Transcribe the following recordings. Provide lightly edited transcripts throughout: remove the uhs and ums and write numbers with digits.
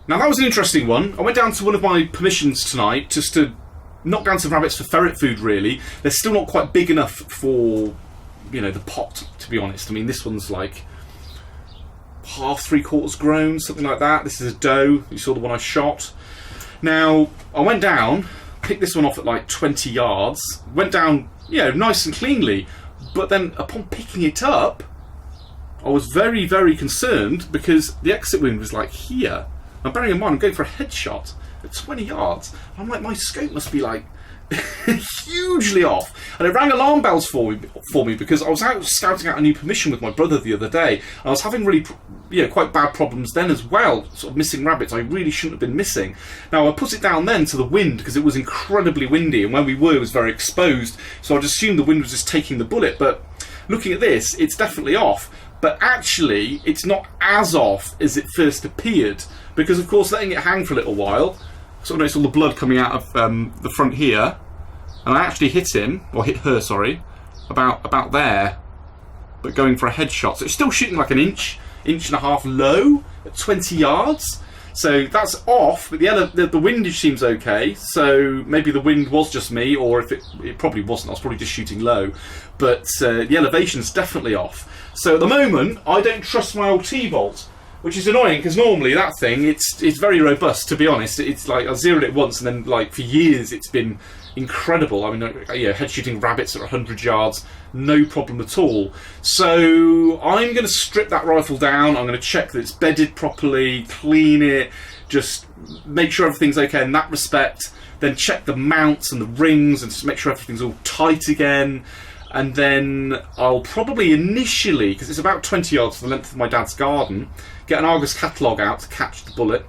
Now that was an interesting one. I went down to one of my permissions tonight just to knock down some rabbits for ferret food, really. They're still not quite big enough for, you know, the pot, to be honest. I mean, this one's like half, 3/4 grown, something like that. This is a doe. You saw the one I shot. Now, I went down, picked this one off at like 20 yards, went down, you know, nice and cleanly, but then upon picking it up, I was very, very concerned because the exit wound was like here. Now, bearing in mind, I'm going for a headshot at 20 yards. I'm like, my scope must be like hugely off. And it rang alarm bells for me because I was out scouting out a new permission with my brother the other day. And I was having really, you know, quite bad problems then as well, sort of missing rabbits I really shouldn't have been missing. Now, I put it down then to the wind because it was incredibly windy, and where we were it was very exposed, so I'd assumed the wind was just taking the bullet. But looking at this, it's definitely off. But actually, it's not as off as it first appeared, because of course letting it hang for a little while, sort of noticed all the blood coming out of the front here, and I actually hit him, or hit her, sorry, about there, but going for a headshot. So it's still shooting like an inch and a half low at 20 yards. So that's off, but the windage seems okay. So maybe the wind was just me, or if it probably wasn't. I was probably just shooting low, but the elevation's definitely off. So at the moment, I don't trust my old T-bolt, which is annoying because normally that thing, it's very robust, to be honest. It's like I zeroed it once and then like for years it's been incredible. I mean, yeah, head shooting rabbits at 100 yards, no problem at all. So I'm going to strip that rifle down. I'm going to check that it's bedded properly, clean it, just make sure everything's okay in that respect. Then check the mounts and the rings and just make sure everything's all tight again. And then I'll probably initially, because it's about 20 yards to the length of my dad's garden, get an Argus catalogue out to catch the bullet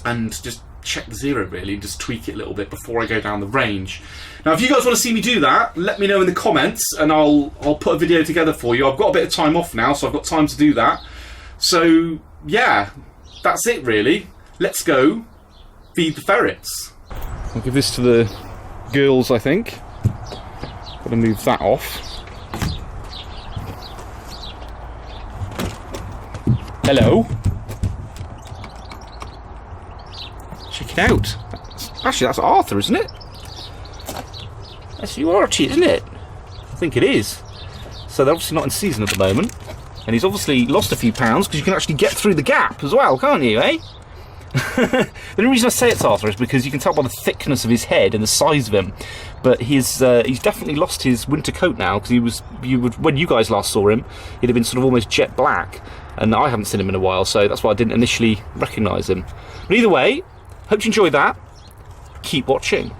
and just check the zero really, and just tweak it a little bit before I go down the range. Now if you guys want to see me do that, let me know in the comments and I'll put a video together for you. I've got a bit of time off now, so I've got time to do that. So yeah, that's it really. Let's go feed the ferrets. I'll give this to the girls, I think. Gotta move that off. Hello. Check it out. Actually, that's Arthur, isn't it? That's you, Archie, isn't it? I think it is. So they're obviously not in season at the moment. And he's obviously lost a few pounds because you can actually get through the gap as well, can't you, eh? The only reason I say it's Arthur is because you can tell by the thickness of his head and the size of him. But he's definitely lost his winter coat now, because when you guys last saw him, he'd have been sort of almost jet black, and I haven't seen him in a while, so that's why I didn't initially recognise him. But either way, hope you enjoyed that. Keep watching.